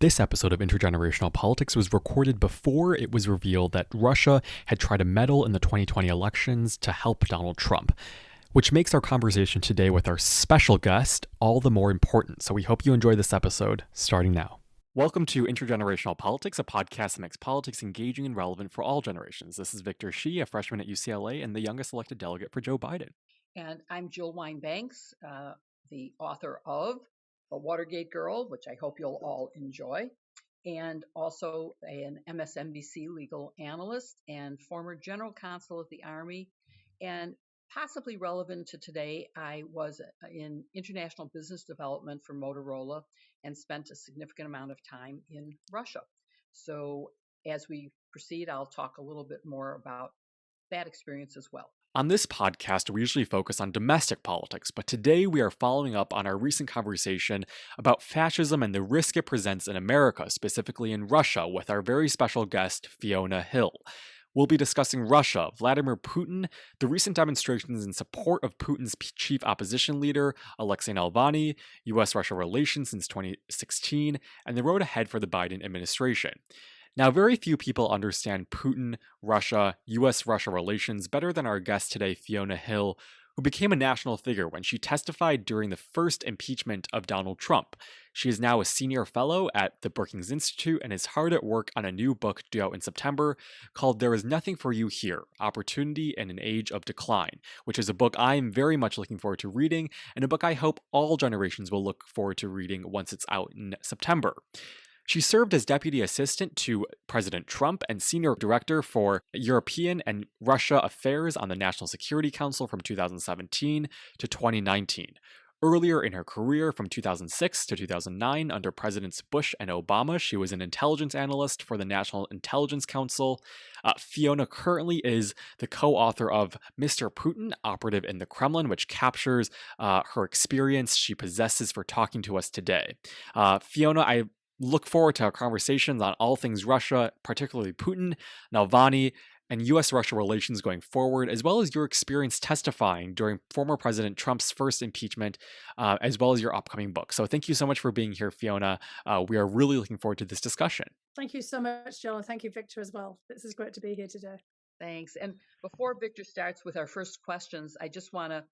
This episode of Intergenerational Politics was recorded before it was revealed that Russia had tried to meddle in the 2020 elections to help Donald Trump, which makes our conversation today with our special guest all the more important. So we hope you enjoy this episode, starting now. Welcome to Intergenerational Politics, a podcast that makes politics engaging and relevant for all generations. This is Victor Shi, a freshman at UCLA and the youngest elected delegate for Joe Biden. And I'm Jill Wine-Banks, the author of The Watergate Girl, which I hope you'll all enjoy, and also an MSNBC legal analyst and former general counsel of the Army. And possibly relevant to today, I was in international business development for Motorola and spent a significant amount of time in Russia. So as we proceed, I'll talk a little bit more about that experience as well. On this podcast, we usually focus on domestic politics, but today we are following up on our recent conversation about fascism and the risk it presents in America, specifically in Russia, with our very special guest, Fiona Hill. We'll be discussing Russia, Vladimir Putin, the recent demonstrations in support of Putin's chief opposition leader, Alexei Navalny, U.S. Russia relations since 2016, and the road ahead for the Biden administration. Now, very few people understand Putin, Russia, U.S. Russia relations better than our guest today, Fiona Hill, who became a national figure when she testified during the first impeachment of Donald Trump. She is now a senior fellow at the Brookings Institute and is hard at work on a new book due out in September called There Is Nothing for You Here, Opportunity in an Age of Decline, which is a book I'm very much looking forward to reading and a book I hope all generations will look forward to reading once it's out in September. She served as deputy assistant to President Trump and senior director for European and Russia affairs on the National Security Council from 2017 to 2019. Earlier in her career, from 2006 to 2009, under Presidents Bush and Obama, she was an intelligence analyst for the National Intelligence Council. Fiona currently is the co-author of Mr. Putin, Operative in the Kremlin, which captures her experience she possesses for talking to us today. Fiona, I look forward to our conversations on all things Russia, particularly Putin, Navalny, and U.S. Russia relations going forward, as well as your experience testifying during former President Trump's first impeachment, as well as your upcoming book. So thank you so much for being here, Fiona. We are really looking forward to this discussion. Thank you so much, Jill, and thank you, Victor, as well. This is great to be here today. Thanks. And before Victor starts with our first questions, I just want to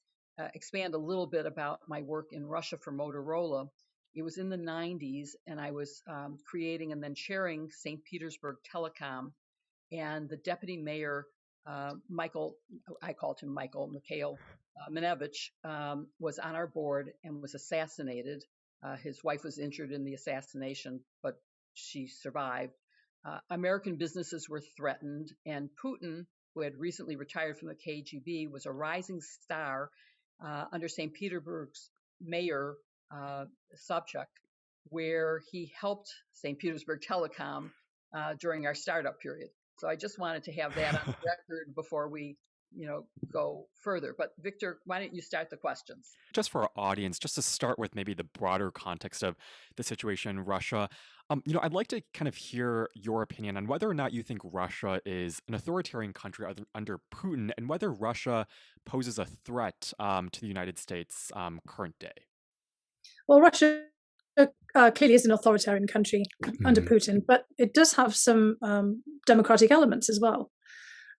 expand a little bit about my work in Russia for Motorola. It was in the 90s, and I was creating and then chairing St. Petersburg Telecom, and the deputy mayor, Mikhail Minevich, was on our board and was assassinated. His wife was injured in the assassination, but she survived. American businesses were threatened, and Putin, who had recently retired from the KGB, was a rising star under St. Petersburg's mayor, Sobchak, where he helped St. Petersburg Telecom during our startup period. So I just wanted to have that on the record before we, go further. But Victor, why don't you start the questions? Just for our audience, just to start with maybe the broader context of the situation in Russia, I'd like to kind of hear your opinion on whether or not you think Russia is an authoritarian country under Putin, and whether Russia poses a threat to the United States current day. Well, Russia clearly is an authoritarian country under Putin, but it does have some democratic elements as well.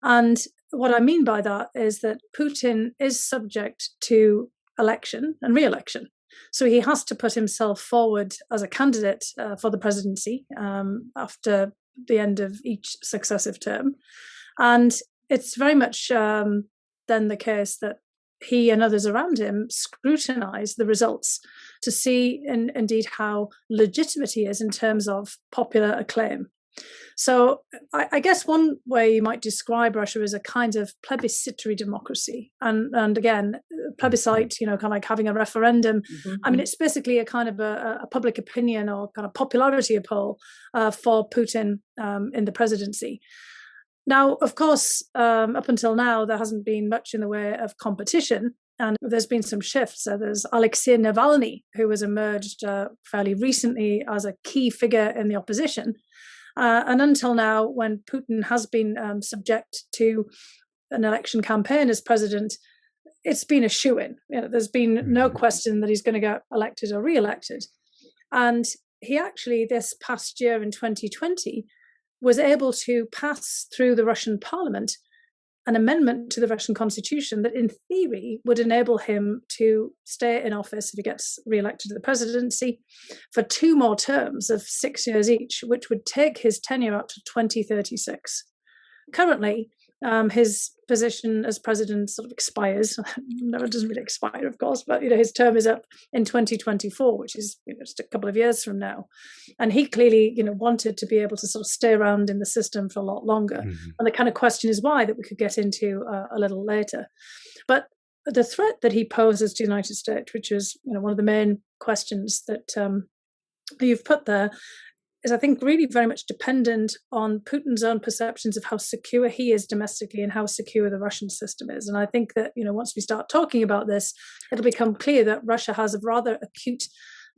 And what I mean by that is that Putin is subject to election and re-election. So he has to put himself forward as a candidate for the presidency after the end of each successive term. And it's very much then the case that he and others around him scrutinize the results to see indeed how legitimate he is in terms of popular acclaim. So I guess one way you might describe Russia is a kind of plebiscitary democracy. And again, plebiscite, kind of like having a referendum. Mm-hmm. I mean, it's basically a kind of a public opinion or kind of popularity poll for Putin in the presidency. Now, of course, up until now, there hasn't been much in the way of competition, and there's been some shifts. So there's Alexei Navalny, who has emerged fairly recently as a key figure in the opposition. And until now, when Putin has been subject to an election campaign as president, it's been a shoo-in. There's been no question that he's going to get elected or re-elected. And he actually, this past year in 2020, was able to pass through the Russian parliament an amendment to the Russian constitution that in theory would enable him to stay in office if he gets re-elected to the presidency for 2 more terms of 6 years each, which would take his tenure up to 2036. Currently, his position as president sort of expires. No, it doesn't really expire, of course, but his term is up in 2024, which is just a couple of years from now. And he clearly, wanted to be able to sort of stay around in the system for a lot longer. Mm-hmm. And the kind of question is why that we could get into a little later. But the threat that he poses to the United States, which is one of the main questions that you've put there, is I think really very much dependent on Putin's own perceptions of how secure he is domestically and how secure the Russian system is. And I think that, once we start talking about this, it'll become clear that Russia has a rather acute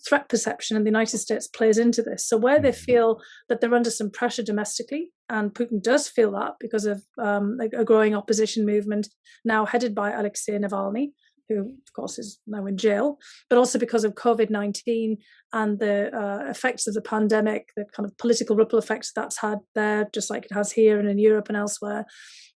threat perception and the United States plays into this. So where they feel that they're under some pressure domestically, and Putin does feel that because of a growing opposition movement now headed by Alexei Navalny, who, of course, is now in jail, but also because of COVID-19 and the effects of the pandemic, the kind of political ripple effects that's had there, just like it has here and in Europe and elsewhere,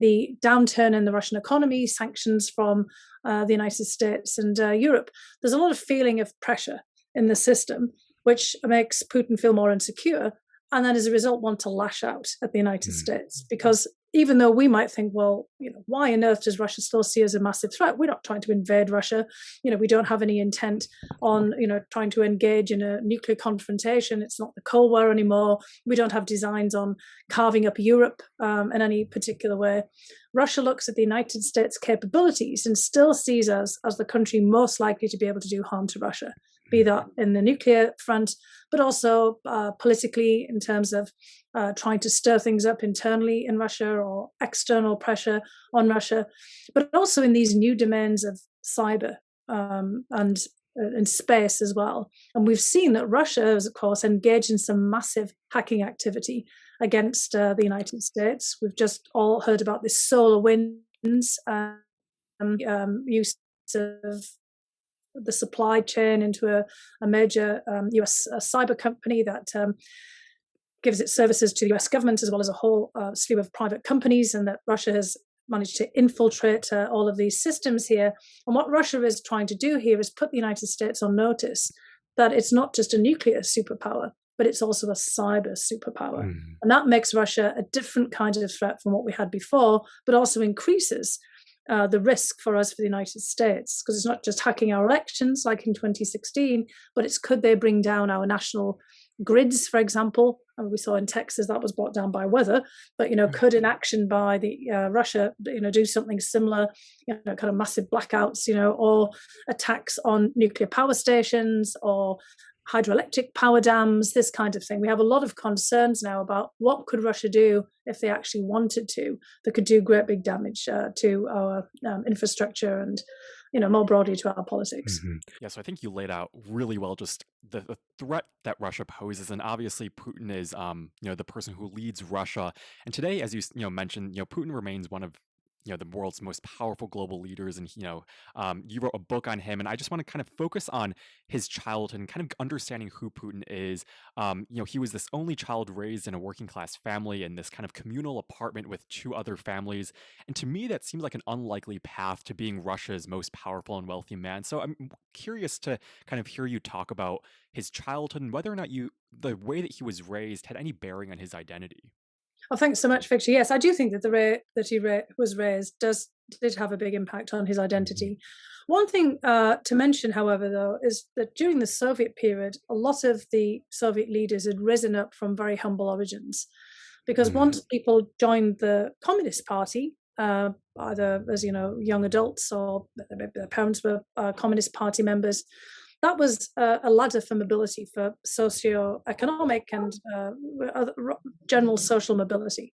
the downturn in the Russian economy, sanctions from the United States and Europe. There's a lot of feeling of pressure in the system, which makes Putin feel more insecure, and then as a result want to lash out at the United States. Because even though we might think, well, why on earth does Russia still see us as a massive threat? We're not trying to invade Russia. We don't have any intent on, trying to engage in a nuclear confrontation. It's not the Cold War anymore. We don't have designs on carving up Europe in any particular way. Russia looks at the United States' capabilities and still sees us as the country most likely to be able to do harm to Russia, be that in the nuclear front, but also politically in terms of trying to stir things up internally in Russia or external pressure on Russia, but also in these new domains of cyber and in space as well. And we've seen that Russia has, of course, engaged in some massive hacking activity against the United States. We've just all heard about this solar winds use of the supply chain into a major U.S. cyber company that gives its services to the U.S. government as well as a whole slew of private companies, and that Russia has managed to infiltrate all of these systems here. And what Russia is trying to do here is put the United States on notice that it's not just a nuclear superpower, but it's also a cyber superpower. And that makes Russia a different kind of threat from what we had before, but also increases the risk for us, for the United States, because it's not just hacking our elections like in 2016, but it's could they bring down our national grids, for example. I mean, we saw in Texas that was brought down by weather, but could inaction by the Russia do something similar, kind of massive blackouts, or attacks on nuclear power stations or hydroelectric power dams, this kind of thing. We have a lot of concerns now about what could Russia do if they actually wanted to, that could do great big damage to our infrastructure and, more broadly to our politics. Yeah, so I think you laid out really well just the threat that Russia poses, and obviously Putin is, the person who leads Russia. And today, as you mentioned, Putin remains one of the world's most powerful global leaders, and you wrote a book on him, and I just want to kind of focus on his childhood and kind of understanding who Putin is. He was this only child raised in a working class family in this kind of communal apartment with 2 other families, and to me that seems like an unlikely path to being Russia's most powerful and wealthy man. So I'm curious to kind of hear you talk about his childhood and whether or not the way that he was raised had any bearing on his identity. Well, thanks so much, Victor. Yes, I do think that the way that he was raised did have a big impact on his identity. One thing to mention, however, though, is that during the Soviet period, a lot of the Soviet leaders had risen up from very humble origins. Because once people joined the Communist Party, either as young adults or their parents were Communist Party members, that was a ladder for mobility, for socio-economic and general social mobility.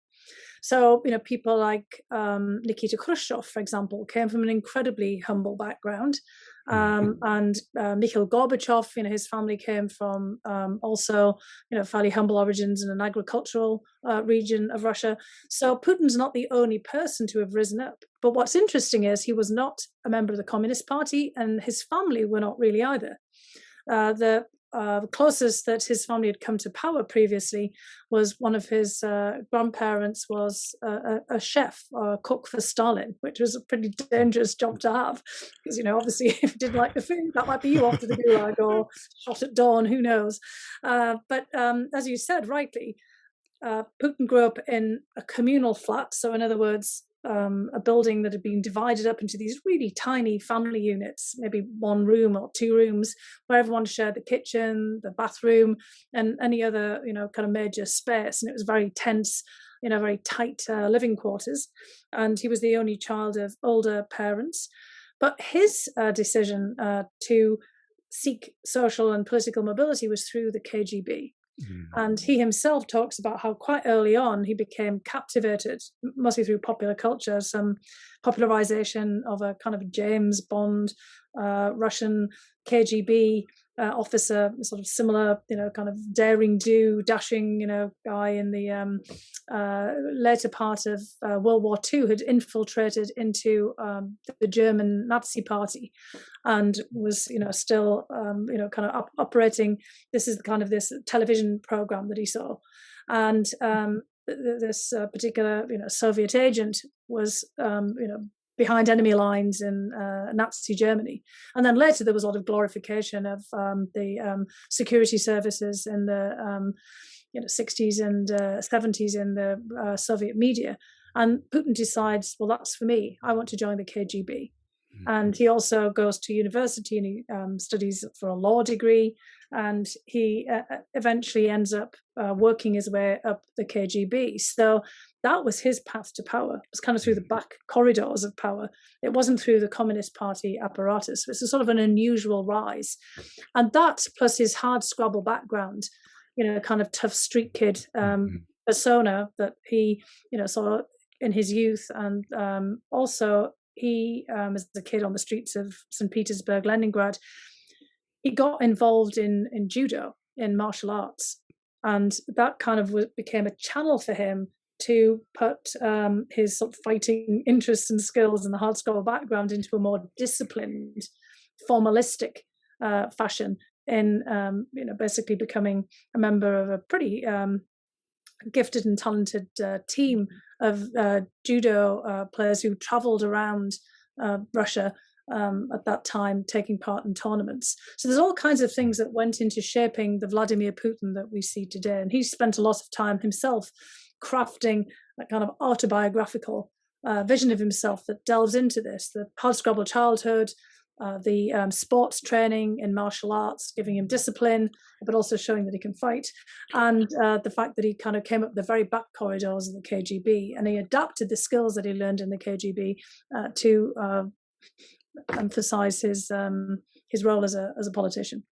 So, people like Nikita Khrushchev, for example, came from an incredibly humble background. And Mikhail Gorbachev, his family came from also, fairly humble origins in an agricultural region of Russia. So Putin's not the only person to have risen up. But what's interesting is he was not a member of the Communist Party, and his family were not really either. The the closest that his family had come to power previously was one of his grandparents was a chef or a cook for Stalin, which was a pretty dangerous job to have because, obviously if you didn't like the food, that might be you off to the gulag or shot at dawn, who knows. But as you said rightly, Putin grew up in a communal flat. So in other words, a building that had been divided up into these really tiny family units, maybe one room or two rooms, where everyone shared the kitchen, the bathroom, and any other, kind of major space. And it was very tense, very tight living quarters. And he was the only child of older parents. But his decision to seek social and political mobility was through the KGB. And he himself talks about how quite early on he became captivated, mostly through popular culture, some popularization of a kind of James Bond Russian KGB officer, sort of similar, kind of daring do, dashing, guy in the later part of World War II had infiltrated into the German Nazi Party and was, still, kind of operating. This is kind of this television program that he saw. And this particular, Soviet agent was, behind enemy lines in Nazi Germany. And then later there was a lot of glorification of the security services in the 60s and 70s in the Soviet media. And Putin decides, well, that's for me. I want to join the KGB. And he also goes to university and he studies for a law degree. And he eventually ends up working his way up the KGB. So that was his path to power. It was kind of through the back corridors of power. It wasn't through the Communist Party apparatus. It's a sort of an unusual rise. And that, plus his hard scrabble background, kind of tough street kid persona that he, saw in his youth. And also he, as a kid on the streets of St. Petersburg, Leningrad, he got involved in judo, in martial arts. And that kind of became a channel for him to put his sort of fighting interests and skills and the hard scrabble background into a more disciplined, formalistic fashion in, basically becoming a member of a pretty gifted and talented team of judo players who traveled around Russia at that time, taking part in tournaments. So there's all kinds of things that went into shaping the Vladimir Putin that we see today. And he spent a lot of time himself crafting that kind of autobiographical vision of himself that delves into this, the hard scrabble childhood, the sports training in martial arts, giving him discipline, but also showing that he can fight, and the fact that he kind of came up the very back corridors of the KGB, and he adapted the skills that he learned in the KGB to emphasize his role as a politician.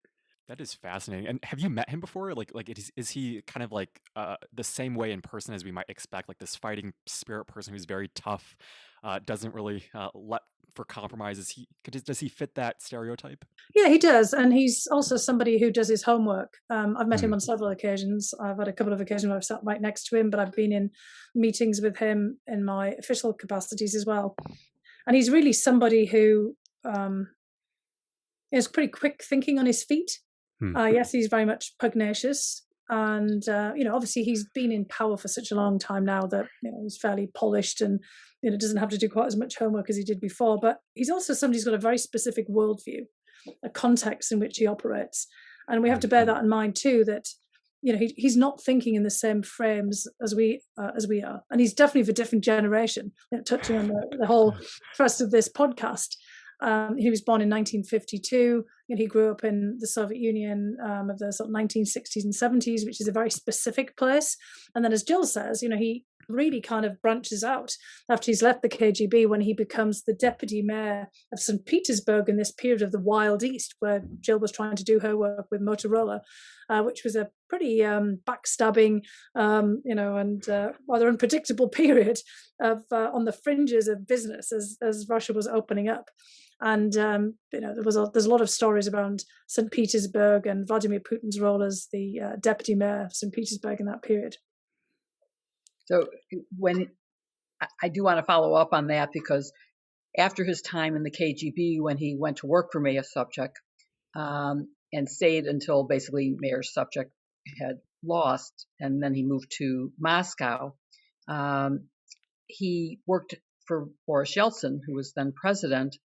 That is fascinating. And have you met him before? Like is he kind of like the same way in person as we might expect, like this fighting spirit person who's very tough, doesn't really let for compromises? Does he fit that stereotype? Yeah, he does. And he's also somebody who does his homework. I've met him on several occasions. I've had a couple of occasions where I've sat right next to him, but I've been in meetings with him in my official capacities as well. And he's really somebody who is pretty quick thinking on his feet. Yes, he's very much pugnacious. And, obviously he's been in power for such a long time now that he's fairly polished and, doesn't have to do quite as much homework as he did before. But he's also somebody who's got a very specific worldview, a context in which he operates. And we have to bear that in mind too, that, he's not thinking in the same frames as we are. And he's definitely of a different generation, touching on the whole thrust of this podcast. He was born in 1952, and he grew up in the Soviet Union of the sort of 1960s and 70s, which is a very specific place. And then, as Jill says, he really kind of branches out after he's left the KGB when he becomes the deputy mayor of St. Petersburg in this period of the Wild East, where Jill was trying to do her work with Motorola, which was a pretty backstabbing, and rather unpredictable period of on the fringes of business as Russia was opening up. And there's a lot of stories around St. Petersburg and Vladimir Putin's role as the deputy mayor of St. Petersburg in that period. So when I do want to follow up on that, because after his time in the KGB, when he went to work for Mayor Sobchak, and stayed until basically Mayor Sobchak had lost, and then he moved to Moscow. He worked for Boris Yeltsin, who was then president,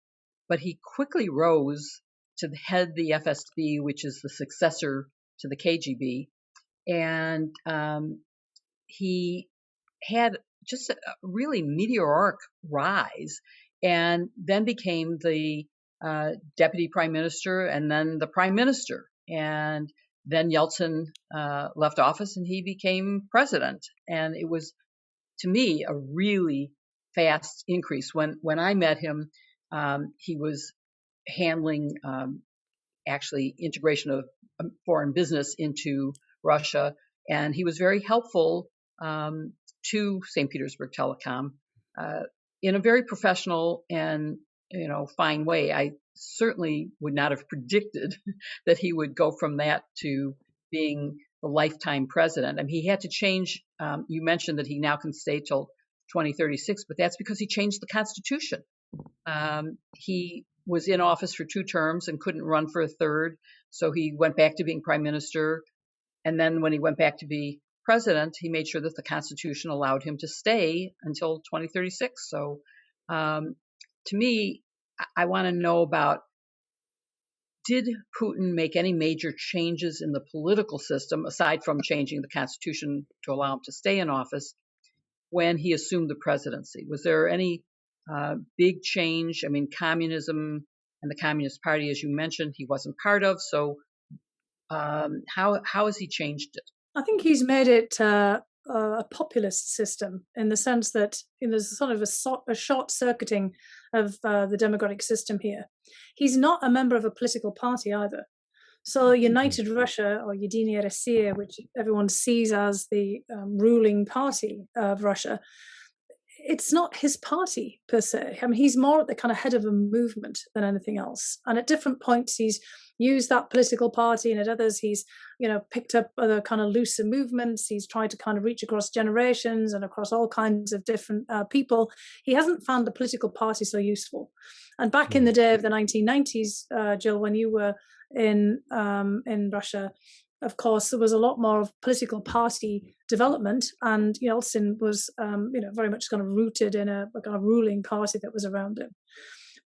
but he quickly rose to head the FSB, which is the successor to the KGB, and he had just a really meteoric rise, and then became the deputy prime minister, and then the prime minister, and then Yeltsin left office, and he became president, and it was, to me, a really fast increase. When I met him, he was handling actually integration of foreign business into Russia, and he was very helpful to St. Petersburg Telecom in a very professional and fine way. I certainly would not have predicted that he would go from that to being the lifetime president. I mean, he had to change. You mentioned that he now can stay till 2036, but that's because he changed the Constitution. He was in office for 2 terms and couldn't run for a third, so he went back to being prime minister. And then when he went back to be president, he made sure that the Constitution allowed him to stay until 2036. So to me, I want to know about, did Putin make any major changes in the political system, aside from changing the Constitution to allow him to stay in office, when he assumed the presidency? Was there any big change? I mean, communism and the Communist Party, as you mentioned, he wasn't part of. So how has he changed it? I think he's made it a populist system, in the sense that there's sort of a short-circuiting of the democratic system here. He's not a member of a political party either. So United Russia, or Единая Россия, which everyone sees as the ruling party of Russia, it's not his party per se. I mean, he's more at the kind of head of a movement than anything else. And at different points, he's used that political party, and at others, he's picked up other kind of looser movements. He's tried to kind of reach across generations and across all kinds of different people. He hasn't found the political party so useful. And back in the day of the 1990s, Jill, when you were in Russia, of course, there was a lot more of political party development, and Yeltsin was, very much kind of rooted in a kind of ruling party that was around him.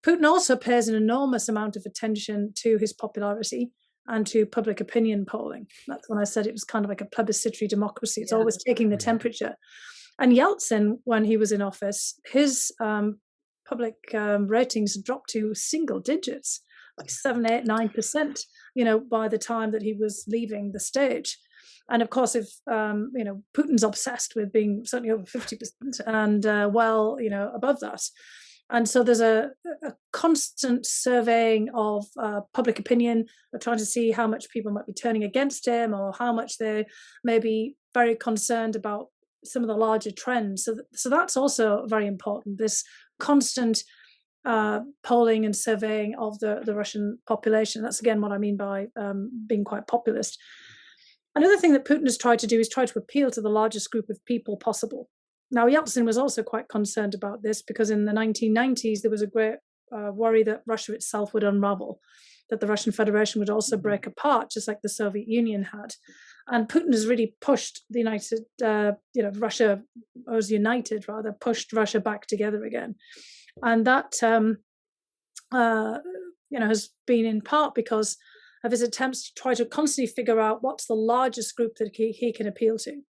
Putin also pays an enormous amount of attention to his popularity and to public opinion polling. That's when I said it was kind of like a plebiscitary democracy. It's always taking the temperature. And Yeltsin, when he was in office, his public ratings dropped to single digits, like 7, 8, 9%, by the time that he was leaving the stage. And of course, if, Putin's obsessed with being certainly over 50% and above that. And so there's a constant surveying of public opinion. We're trying to see how much people might be turning against him, or how much they may be very concerned about some of the larger trends. So that's also very important, this constant polling and surveying of the Russian population. That's, again, what I mean by being quite populist. Another thing that Putin has tried to do is try to appeal to the largest group of people possible. Now, Yeltsin was also quite concerned about this, because in the 1990s, there was a great worry that Russia itself would unravel, that the Russian Federation would also break apart, just like the Soviet Union had. And Putin has really pushed the Russia was united, rather, pushed Russia back together again. And that, has been in part because of his attempts to try to constantly figure out what's the largest group that he can appeal to.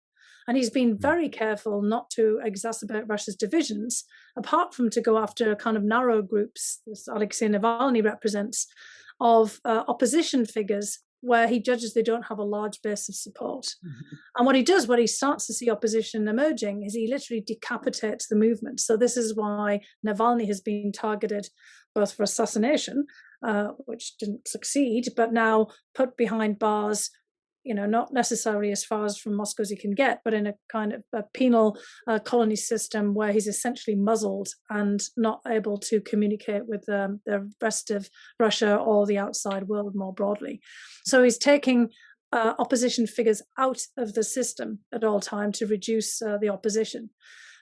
And he's been very careful not to exacerbate Russia's divisions, apart from to go after kind of narrow groups, as Alexei Navalny represents, of opposition figures where he judges they don't have a large base of support. And what he does when he starts to see opposition emerging is he literally decapitates the movement. So this is why Navalny has been targeted both for assassination, which didn't succeed, but now put behind bars, not necessarily as far as from Moscow as he can get, but in a kind of a penal colony system where he's essentially muzzled and not able to communicate with the rest of Russia or the outside world more broadly. So he's taking opposition figures out of the system at all times to reduce the opposition.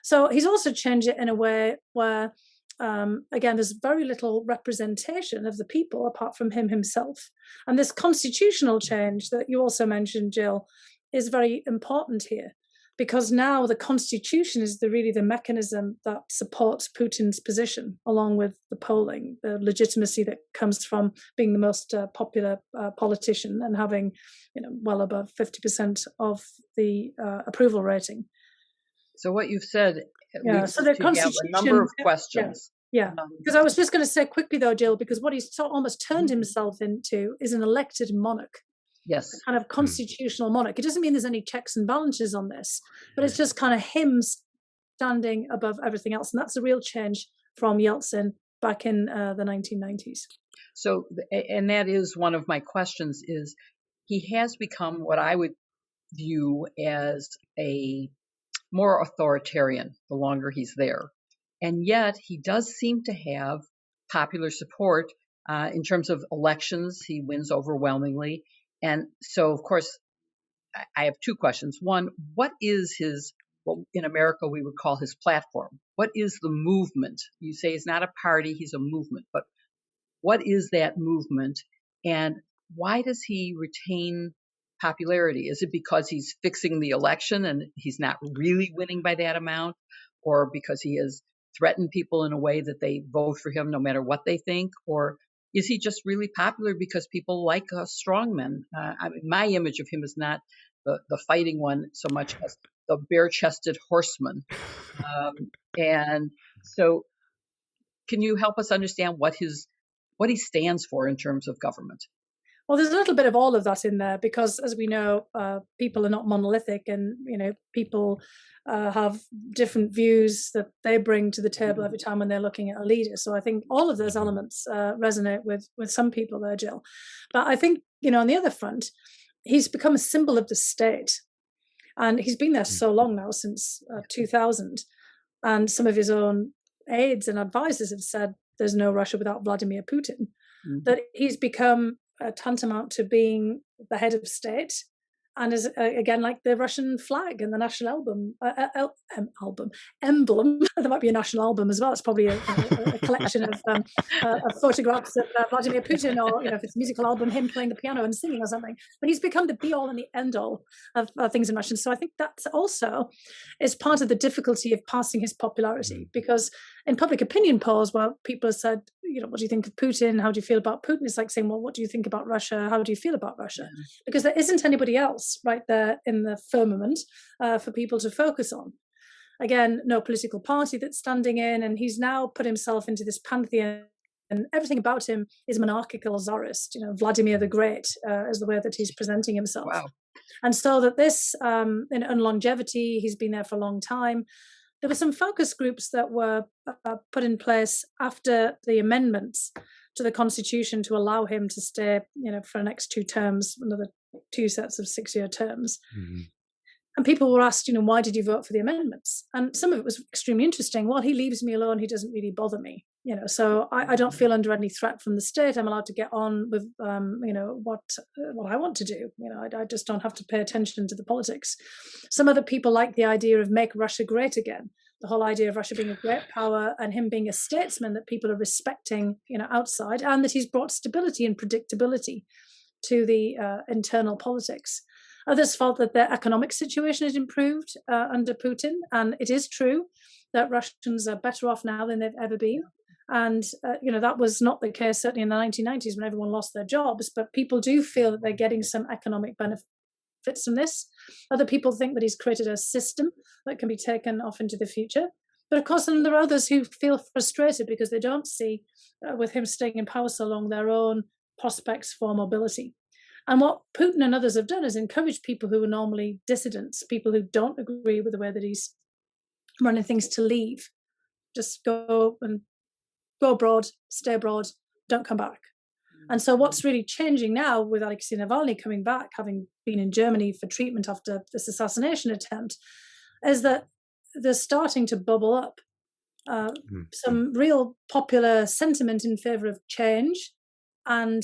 So he's also changed it in a way where again, there's very little representation of the people apart from him himself. And this constitutional change that you also mentioned, Jill, is very important here, because now the constitution is really the mechanism that supports Putin's position, along with the polling, the legitimacy that comes from being the most popular politician and having, well above 50% of the approval rating. So what you've said, so the constitution have a number of questions. Yeah, because I was just going to say quickly though, Jill, because what he's almost turned himself into is an elected monarch. Yes. A kind of constitutional monarch. It doesn't mean there's any checks and balances on this, but it's just kind of him standing above everything else. And that's a real change from Yeltsin back in the 1990s. So, and that is one of my questions, is he has become what I would view as a more authoritarian the longer he's there. And yet he does seem to have popular support in terms of elections. He wins overwhelmingly. And so, of course, I have two questions. One, what is what in America we would call his platform? What is the movement? You say he's not a party, he's a movement. But what is that movement? And why does he retain popularity? Is it because he's fixing the election and he's not really winning by that amount? Or because he has threatened people in a way that they vote for him no matter what they think? Or is he just really popular because people like strongmen? My image of him is not the fighting one so much as the bare-chested horseman. And so can you help us understand what he stands for in terms of government? Well, there's a little bit of all of that in there because, as we know, people are not monolithic, and people have different views that they bring to the table every time when they're looking at a leader. So I think all of those elements resonate with some people there, Jill. But I think on the other front, he's become a symbol of the state, and he's been there so long now, since 2000, and some of his own aides and advisors have said there's no Russia without Vladimir Putin. That he's become tantamount to being the head of state, and is again like the Russian flag and the national emblem. There might be a national album as well. It's probably a collection of photographs of Vladimir Putin, or if it's a musical album, him playing the piano and singing or something. But he's become the be all and the end all of things in Russian. So I think that also is part of the difficulty of passing his popularity, because in public opinion polls, where people have said, what do you think of Putin? How do you feel about Putin? It's like saying, well, what do you think about Russia? How do you feel about Russia? Because there isn't anybody else right there in the firmament for people to focus on. Again, no political party that's standing in, and he's now put himself into this pantheon, and everything about him is monarchical, czarist. Vladimir the Great is the way that he's presenting himself. Wow. And so that this, in longevity, he's been there for a long time. There were some focus groups that were put in place after the amendments to the Constitution to allow him to stay, for the next 2 terms, another 2 sets of 6-year terms. And people were asked, why did you vote for the amendments? And some of it was extremely interesting. Well, he leaves me alone. He doesn't really bother me. So I don't feel under any threat from the state. I'm allowed to get on with, what I want to do. I just don't have to pay attention to the politics. Some other people like the idea of make Russia great again. The whole idea of Russia being a great power and him being a statesman that people are respecting, outside, and that he's brought stability and predictability to the internal politics. Others felt that their economic situation has improved under Putin, and it is true that Russians are better off now than they've ever been. And, that was not the case certainly in the 1990s when everyone lost their jobs, but people do feel that they're getting some economic benefits from this. Other people think that he's created a system that can be taken off into the future. But of course, then there are others who feel frustrated because they don't see, with him staying in power so long, their own prospects for mobility. And what Putin and others have done is encourage people who are normally dissidents, people who don't agree with the way that he's running things, to leave. Just go abroad, stay abroad, don't come back. And so what's really changing now with Alexei Navalny coming back, having been in Germany for treatment after this assassination attempt, is that they're starting to bubble up some real popular sentiment in favor of change and,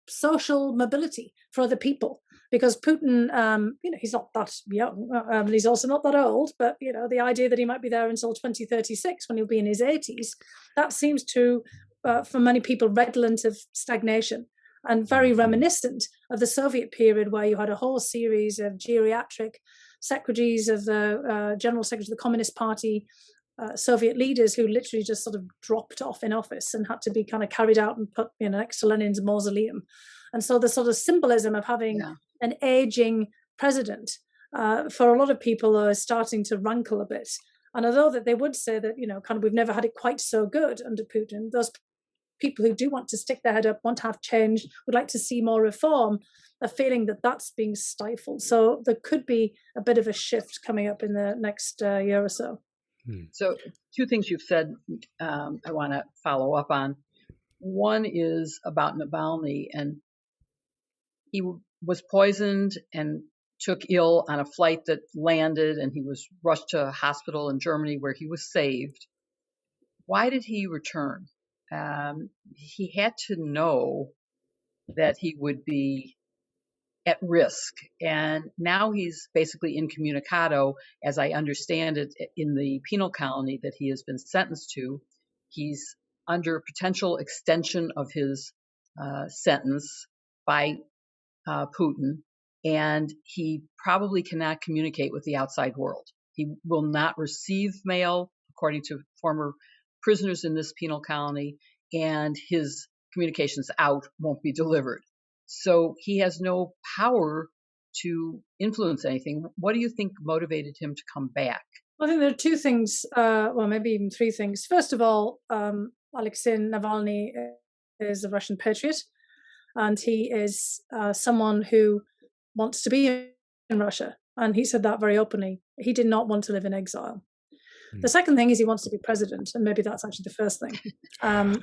social mobility for other people. because Putin, he's not that young, and he's also not that old, but, the idea that he might be there until 2036 when he'll be in his 80s, that seems to, for many people, redolent of stagnation and very reminiscent of the Soviet period, where you had a whole series of geriatric secretaries of the General Secretary of the Communist Party, Soviet leaders who literally just sort of dropped off in office and had to be kind of carried out and put next to Lenin's mausoleum. And so the sort of symbolism of having an aging president for a lot of people is starting to rankle a bit. And although that they would say that, kind of we've never had it quite so good under Putin, those people who do want to stick their head up, want to have change, would like to see more reform, are feeling that that's being stifled. So there could be a bit of a shift coming up in the next year or so. So two things you've said I want to follow up on. One is about Navalny, and he was poisoned and took ill on a flight that landed, and he was rushed to a hospital in Germany where he was saved. Why did he return? He had to know that he would be at risk, and now he's basically incommunicado, as I understand it, in the penal colony that he has been sentenced to. He's under potential extension of his sentence by Putin, and he probably cannot communicate with the outside world. He will not receive mail, according to former prisoners in this penal colony, and his communications out won't be delivered. So he has no power to influence anything. What do you think motivated him to come back? I think there are two things, well, maybe even three things. First of all, Alexei Navalny is a Russian patriot, and he is someone who wants to be in Russia. And he said that very openly. He did not want to live in exile. The second thing is he wants to be president, and maybe that's actually the first thing.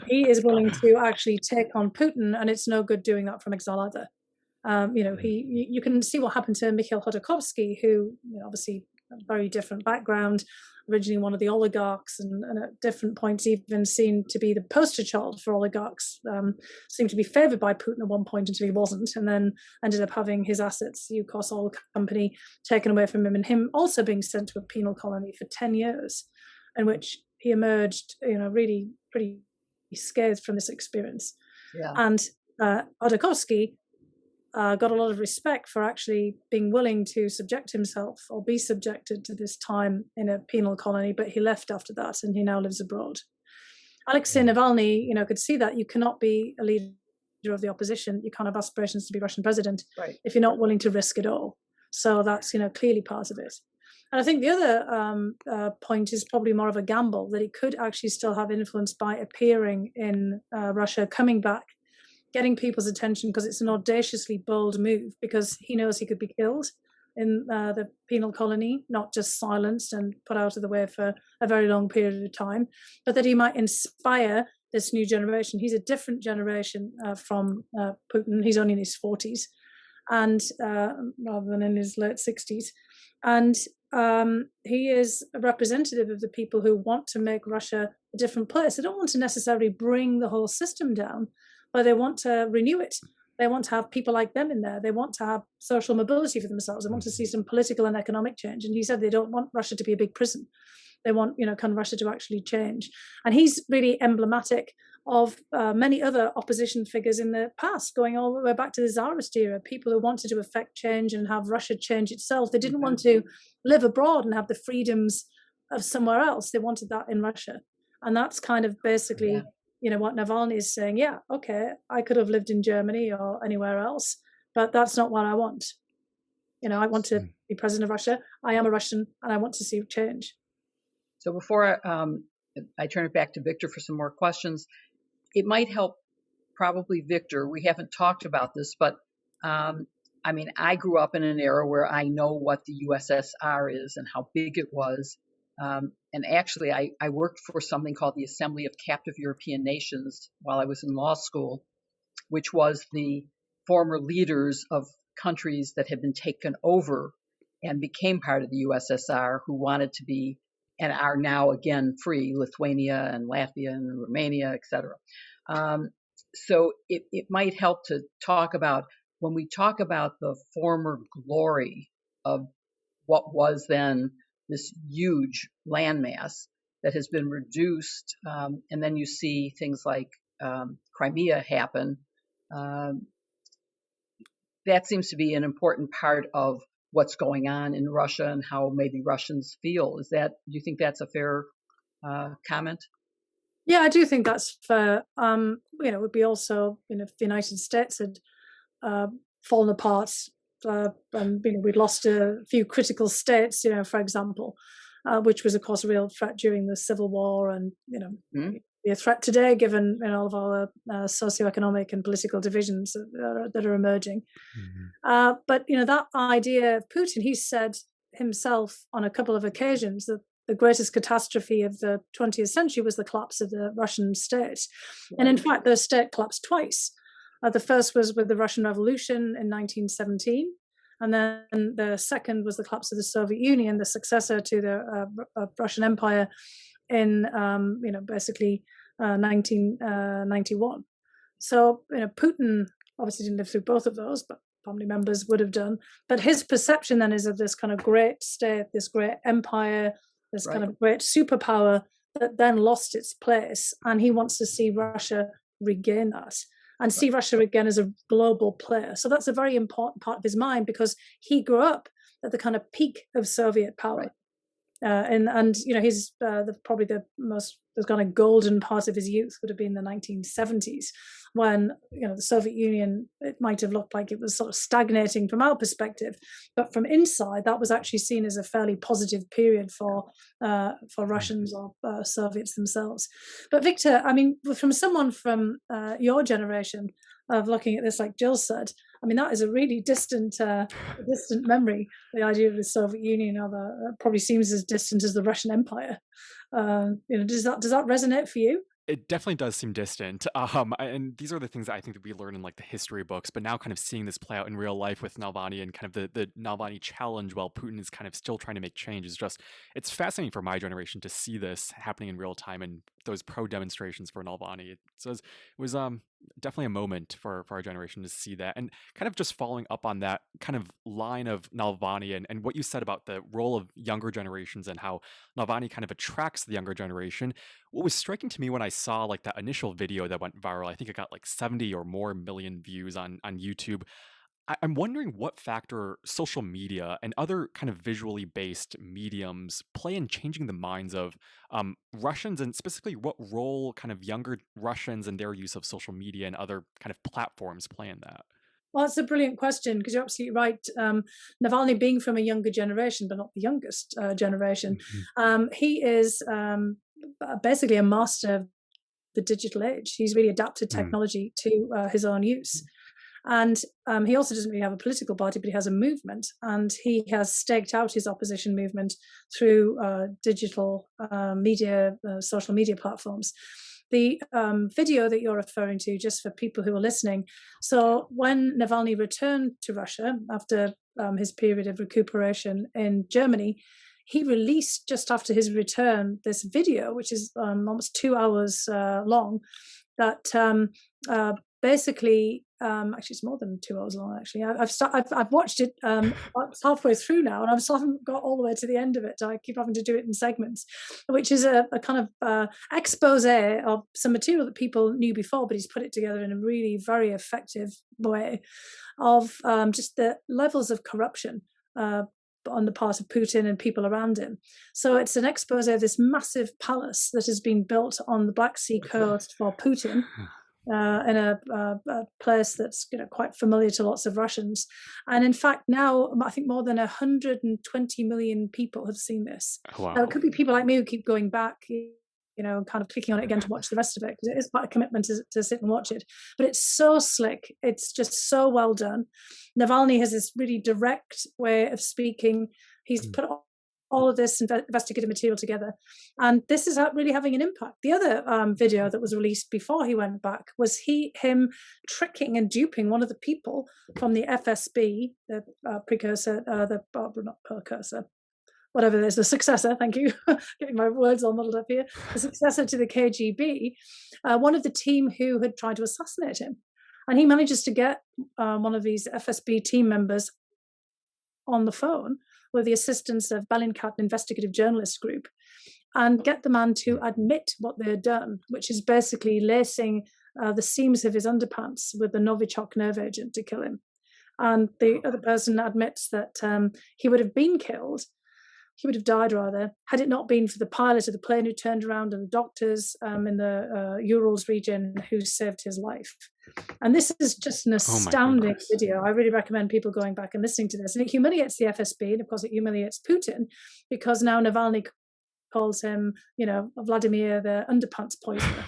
He is willing to actually take on Putin, and it's no good doing that from exile either. You can see what happened to Mikhail Khodorkovsky, who obviously a very different background, originally one of the oligarchs, and at different points even seen to be the poster child for oligarchs, seemed to be favored by Putin at one point until he wasn't, and then ended up having his assets, the U.S Oil Company, taken away from him, and him also being sent to a penal colony for 10 years, in which he emerged, really pretty scathed from this experience. Yeah. And Khodorkovsky got a lot of respect for actually being willing to subject himself or be subjected to this time in a penal colony, but he left after that, and he now lives abroad. Alexei Navalny, could see that you cannot be a leader of the opposition. You can't have aspirations to be Russian president if you're not willing to risk it all. So that's, clearly part of it. And I think the other point is probably more of a gamble, that he could actually still have influence by appearing in Russia, coming back, getting people's attention, because it's an audaciously bold move, because he knows he could be killed in the penal colony, not just silenced and put out of the way for a very long period of time, but that he might inspire this new generation. He's a different generation from Putin. He's only in his 40s, and rather than in his late 60s. And he is a representative of the people who want to make Russia a different place. They don't want to necessarily bring the whole system down, but they want to renew it. They want to have people like them in there. They want to have social mobility for themselves. They want to see some political and economic change. And he said they don't want Russia to be a big prison. They want, kind of Russia to actually change. And he's really emblematic of many other opposition figures in the past, going all the way back to the Tsarist era, people who wanted to affect change and have Russia change itself. They didn't want to live abroad and have the freedoms of somewhere else. They wanted that in Russia. And that's kind of basically... what Navalny is saying, okay, I could have lived in Germany or anywhere else, but that's not what I want. I want to be president of Russia. I am a Russian, and I want to see change. So before I turn it back to Victor for some more questions, it might help probably Victor. We haven't talked about this, but I grew up in an era where I know what the USSR is and how big it was. And actually, I worked for something called the Assembly of Captive European Nations while I was in law school, which was the former leaders of countries that had been taken over and became part of the USSR, who wanted to be and are now again free, Lithuania and Latvia and Romania, etc. So it might help to talk about when we talk about the former glory of what was then this huge landmass that has been reduced, and then you see things like Crimea happen, that seems to be an important part of what's going on in Russia and how maybe Russians feel. Do you think that's a fair comment? Yeah, I do think that's fair. It would be also, if the United States had fallen apart, and we'd lost a few critical states, for example, which was of course a real threat during the Civil War, and be a threat today given all of our socioeconomic and political divisions that are emerging. But that idea of Putin, he said himself on a couple of occasions that the greatest catastrophe of the 20th century was the collapse of the Russian state. And in fact, the state collapsed twice. The first was with the Russian Revolution in 1917. And then the second was the collapse of the Soviet Union, the successor to the Russian Empire in, basically 1991. So, Putin obviously didn't live through both of those, but family members would have done. But his perception then is of this kind of great state, this great empire, this kind of great superpower that then lost its place. And he wants to see Russia regain that and see Russia again as a global player. So that's a very important part of his mind, because he grew up at the kind of peak of Soviet power. And he's probably the kind of golden part of his youth would have been the 1970s, when the Soviet Union, it might have looked like it was sort of stagnating from our perspective, but from inside that was actually seen as a fairly positive period for Russians or Soviets themselves. But Victor, I mean, from someone from your generation of looking at this, like Jill said, I mean, that is a really distant memory. The idea of the Soviet Union, probably seems as distant as the Russian Empire. Does that resonate for you? It definitely does seem distant. And these are the things that I think that we learn in like the history books, but now kind of seeing this play out in real life with Navalny and kind of the Navalny challenge while Putin is kind of still trying to make change is it's fascinating for my generation to see this happening in real time and those pro demonstrations for Navalny. So it was definitely a moment for our generation to see that. And kind of just following up on that kind of line of Navalny and what you said about the role of younger generations and how Navalny kind of attracts the younger generation. What was striking to me when I saw like that initial video that went viral, I think it got like 70 or more million views on YouTube. I'm wondering what factor social media and other kind of visually based mediums play in changing the minds of Russians, and specifically what role kind of younger Russians and their use of social media and other kind of platforms play in that. Well, that's a brilliant question, because you're absolutely right. Navalny being from a younger generation, but not the youngest generation, he is basically a master of the digital age. He's really adapted technology to his own use. And he also doesn't really have a political party, but he has a movement, and he has staked out his opposition movement through digital media, social media platforms. The video that you're referring to, just for people who are listening, so when Navalny returned to Russia after his period of recuperation in Germany, he released, just after his return, this video, which is almost 2 hours long, that basically, actually it's more than 2 hours long, actually. I've watched it halfway through now, and I still haven't got all the way to the end of it. I keep having to do it in segments, which is a kind of expose of some material that people knew before, but he's put it together in a really very effective way of just the levels of corruption on the part of Putin and people around him. So it's an expose of this massive palace that has been built on the Black Sea coast for Putin, in a place that's quite familiar to lots of Russians. And in fact, now I think more than 120 million people have seen this. Wow. Now, it could be people like me who keep going back, kind of clicking on it again to watch the rest of it, because it is quite a commitment to sit and watch it. But it's so slick. It's just so well done. Navalny has this really direct way of speaking. He's put all of this investigative material together, and this is really having an impact. The other video that was released before he went back was him tricking and duping one of the people from the FSB, the precursor, not precursor, whatever it is, the successor, thank you, getting my words all muddled up here, the successor to the KGB, one of the team who had tried to assassinate him. And he manages to get one of these FSB team members on the phone with the assistance of Bellingcat, an investigative journalist group, and get the man to admit what they had done, which is basically lacing the seams of his underpants with the Novichok nerve agent to kill him. And the other person admits that he would have been killed, he would have died rather, had it not been for the pilot of the plane who turned around and the doctors in the Urals region who saved his life. And this is just an astounding video. I really recommend people going back and listening to this. And it humiliates the FSB, and of course it humiliates Putin, because now Navalny calls him, Vladimir the underpants poisoner,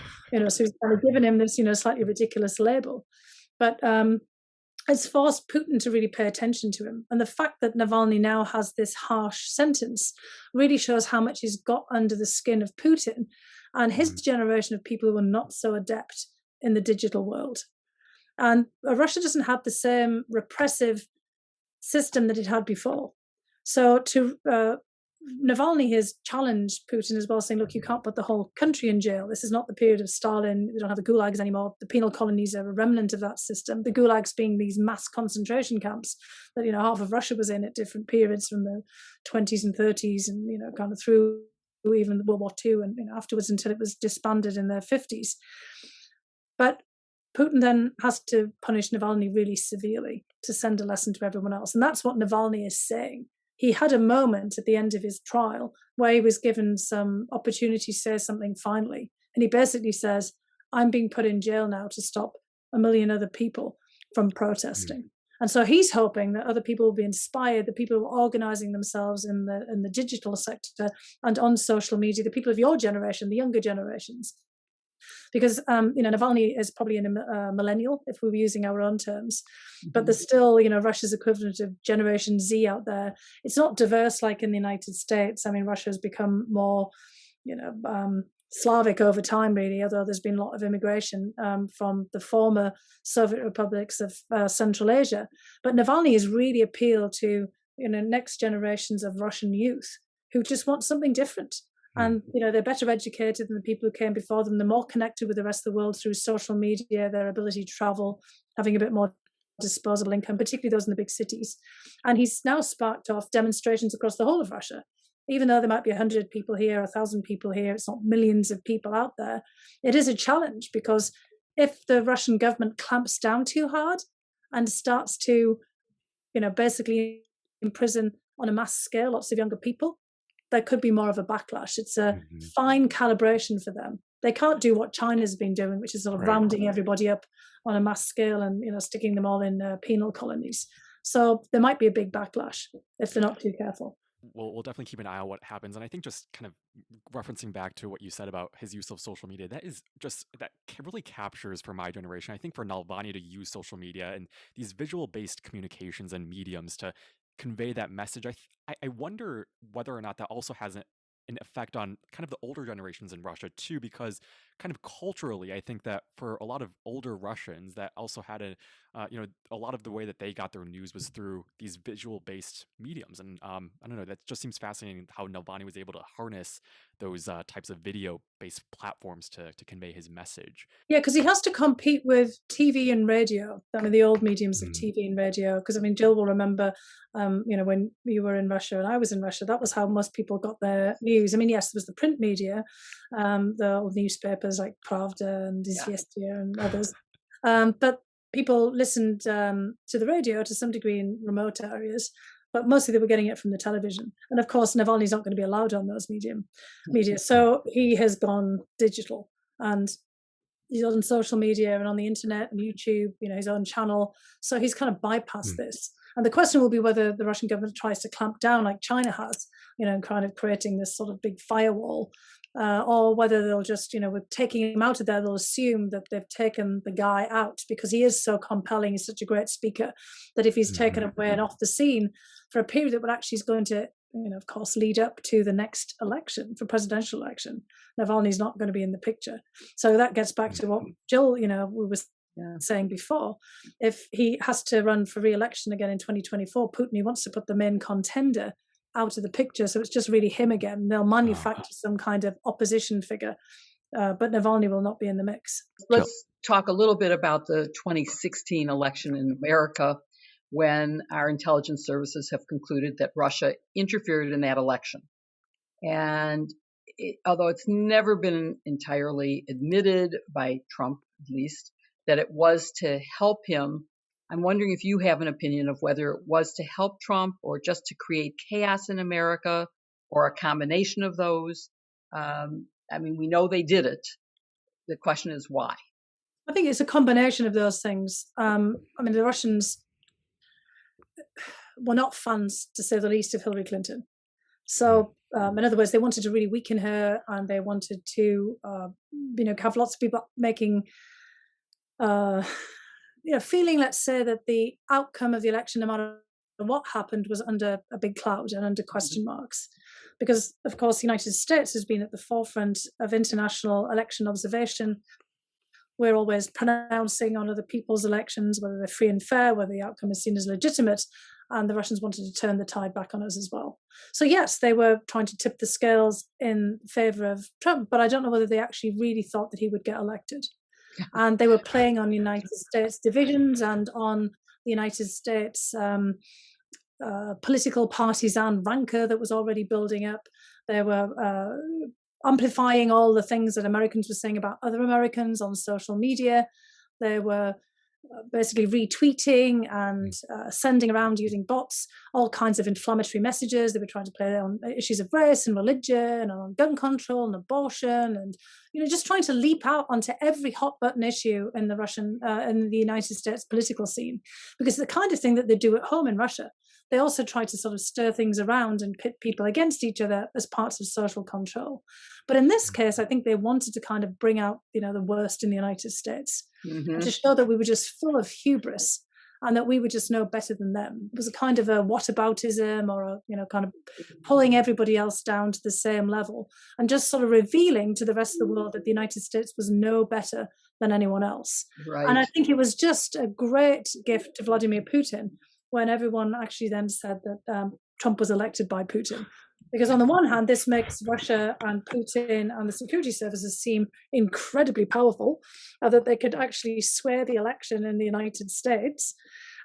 so he's kind of given him this, slightly ridiculous label. But it's forced Putin to really pay attention to him. And the fact that Navalny now has this harsh sentence really shows how much he's got under the skin of Putin and his generation of people who are not so adept in the digital world. And Russia doesn't have the same repressive system that it had before. So Navalny has challenged Putin as well, saying, look, you can't put the whole country in jail. This is not the period of Stalin. We don't have the gulags anymore. The penal colonies are a remnant of that system. The gulags being these mass concentration camps that, half of Russia was in at different periods from the 20s and 30s and, kind of through even World War II and afterwards until it was disbanded in their 50s. But Putin then has to punish Navalny really severely to send a lesson to everyone else. And that's what Navalny is saying. He had a moment at the end of his trial where he was given some opportunity to say something finally. And he basically says, I'm being put in jail now to stop 1 million other people from protesting. And so he's hoping that other people will be inspired, the people who are organizing themselves in the digital sector and on social media, the people of your generation, the younger generations. Because, Navalny is probably a millennial, if we were using our own terms. But there's still, Russia's equivalent of Generation Z out there. It's not diverse like in the United States. I mean, Russia has become more, Slavic over time, really, although there's been a lot of immigration from the former Soviet republics of Central Asia. But Navalny has really appealed to, next generations of Russian youth who just want something different. And, they're better educated than the people who came before them. They're more connected with the rest of the world through social media, their ability to travel, having a bit more disposable income, particularly those in the big cities. And he's now sparked off demonstrations across the whole of Russia. Even though there might be 100 people here, 1,000 people here, it's not millions of people out there. It is a challenge because if the Russian government clamps down too hard and starts to, basically imprison on a mass scale lots of younger people, there could be more of a backlash. It's a fine calibration for them. They can't do what China's been doing, which is sort of rounding everybody up on a mass scale and sticking them all in penal colonies. So there might be a big backlash if they're not too careful. We'll definitely keep an eye on what happens. And I think just kind of referencing back to what you said about his use of social media, that really captures for my generation. I think for Navalny to use social media and these visual-based communications and mediums to convey that message, I wonder whether or not that also has an effect on kind of the older generations in Russia too, because kind of culturally, I think that for a lot of older Russians that also had a lot of the way that they got their news was through these visual-based mediums. And I don't know, that just seems fascinating how Navalny was able to harness those types of video-based platforms to convey his message. Yeah, because he has to compete with TV and radio. I mean, the old mediums of TV and radio. Because, Jill will remember, when you were in Russia and I was in Russia, that was how most people got their news. Yes, there was the print media, the old newspapers like Pravda and Izvestia and others. But people listened to the radio to some degree in remote areas, but mostly they were getting it from the television. And of course, Navalny's not going to be allowed on those media. So he has gone digital and he's on social media and on the internet and YouTube, his own channel. So he's kind of bypassed this. And the question will be whether the Russian government tries to clamp down like China has, kind of creating this sort of big firewall, or whether they'll just, with taking him out of there, they'll assume that they've taken the guy out because he is so compelling, he's such a great speaker, that if he's taken away and off the scene for a period that would actually is going to, of course, lead up to the next election, for presidential election, Navalny's not going to be in the picture. So that gets back to what Jill, we were saying before. If he has to run for re-election again in 2024, Putin, he wants to put the main contender out of the picture, so it's just really him again. They'll manufacture some kind of opposition figure but Navalny will not be in the mix. Let's talk a little bit about the 2016 election in America, when our intelligence services have concluded that Russia interfered in that election. And although it's never been entirely admitted by Trump, at least, that it was to help him, I'm wondering if you have an opinion of whether it was to help Trump or just to create chaos in America, or a combination of those. I mean, we know they did it. The question is why. I think it's a combination of those things. I mean, the Russians were not fans, to say the least, of Hillary Clinton. So, in other words, they wanted to really weaken her, and they wanted to, have lots of people making, feeling, let's say, that the outcome of the election, no matter what happened, was under a big cloud and under question marks. Because, of course, the United States has been at the forefront of international election observation. We're always pronouncing on other people's elections, whether they're free and fair, whether the outcome is seen as legitimate. And the Russians wanted to turn the tide back on us as well. So, yes, they were trying to tip the scales in favor of Trump, but I don't know whether they actually really thought that he would get elected. And they were playing on United States divisions and on the United States political partisan rancor that was already building up. They were amplifying all the things that Americans were saying about other Americans on social media. They were basically retweeting and sending around using bots all kinds of inflammatory messages. They were trying to play on issues of race and religion and on gun control and abortion, and just trying to leap out onto every hot button issue in the in the United States political scene, because the kind of thing that they do at home in Russia, they also try to sort of stir things around and pit people against each other as parts of social control. But in this case, I think they wanted to kind of bring out, the worst in the United States, and to show that we were just full of hubris and that we would just know better than them. It was a kind of a whataboutism, or a kind of pulling everybody else down to the same level, and just sort of revealing to the rest of the world that the United States was no better than anyone else. Right. And I think it was just a great gift to Vladimir Putin when everyone actually then said that Trump was elected by Putin. Because on the one hand, this makes Russia and Putin and the security services seem incredibly powerful, that they could actually sway the election in the United States.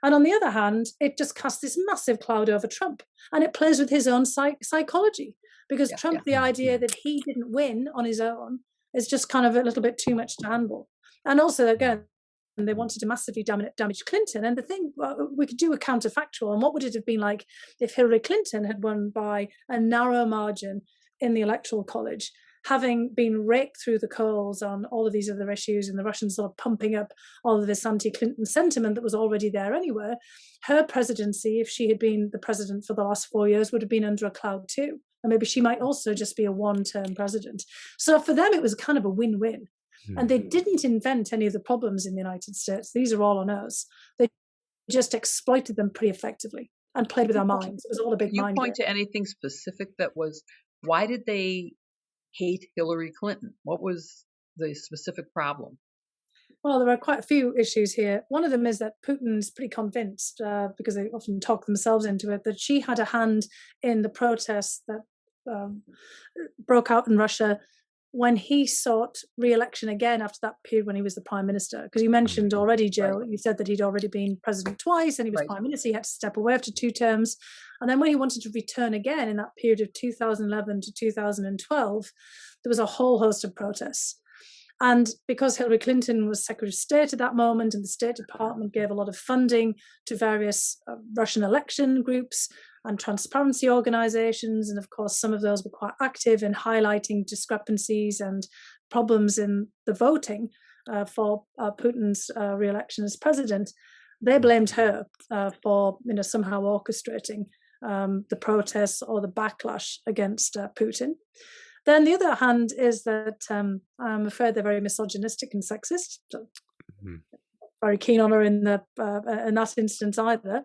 And on the other hand, it just casts this massive cloud over Trump. And it plays with his own psychology. Because Trump, the idea that he didn't win on his own is just kind of a little bit too much to handle. And also, again, they wanted to massively damage Clinton. And the thing, we could do a counterfactual. And what would it have been like if Hillary Clinton had won by a narrow margin in the Electoral College, having been raked through the coals on all of these other issues, and the Russians sort of pumping up all of this anti-Clinton sentiment that was already there anyway? Her presidency, if she had been the president for the last 4 years, would have been under a cloud too. And maybe she might also just be a one-term president. So for them, it was kind of a win-win. And they didn't invent any of the problems in the United States. These are all on us. They just exploited them pretty effectively and played with our minds. It was all a big mind game. You point to anything specific that was, why did they hate Hillary Clinton? What was the specific problem? Well, there are quite a few issues here. One of them is that Putin's pretty convinced, because they often talk themselves into it, that she had a hand in the protests that broke out in Russia when he sought re-election again after that period when he was the prime minister. Because you mentioned already, Jill, you said that he'd already been president twice and he was prime minister. He had to step away after 2 terms. And then when he wanted to return again in that period of 2011 to 2012, there was a whole host of protests. And because Hillary Clinton was Secretary of State at that moment, and the State Department gave a lot of funding to various Russian election groups and transparency organizations, and of course some of those were quite active in highlighting discrepancies and problems in the voting for Putin's re-election as president, they blamed her for somehow orchestrating the protests or the backlash against Putin. Then the other hand is that I'm afraid they're very misogynistic and sexist. So very keen on her in that instance either. And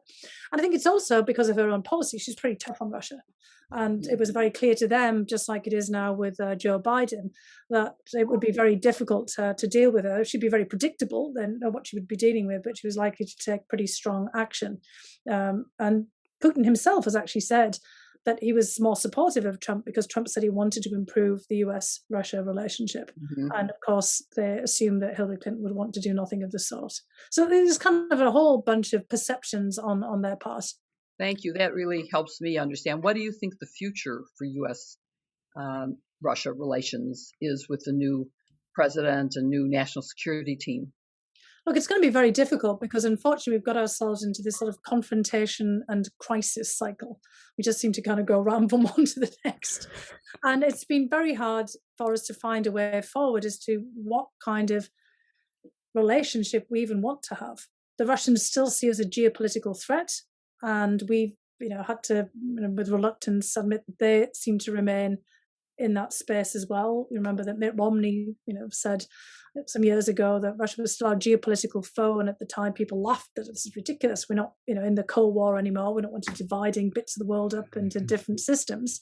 I think it's also because of her own policy. She's pretty tough on Russia. And it was very clear to them, just like it is now with Joe Biden, that it would be very difficult to deal with her. She'd be very predictable, then know what she would be dealing with, but she was likely to take pretty strong action. And Putin himself has actually said that he was more supportive of Trump because Trump said he wanted to improve the U.S. Russia relationship. And of course, they assumed that Hillary Clinton would want to do nothing of the sort. So there's kind of a whole bunch of perceptions on their part. Thank you. That really helps me understand. What do you think the future for U.S. Russia relations is with the new president and new national security team? Look, it's going to be very difficult because unfortunately we've got ourselves into this sort of confrontation and crisis cycle. We just seem to kind of go around from one to the next. And it's been very hard for us to find a way forward as to what kind of relationship we even want to have. The Russians still see us as a geopolitical threat, and we've had to, with reluctance, admit that they seem to remain in that space as well. You remember that Mitt Romney, said some years ago that Russia was still our geopolitical foe, and at the time people laughed that this is ridiculous. We're not, in the Cold War anymore. We don't want to dividing bits of the world up into different systems.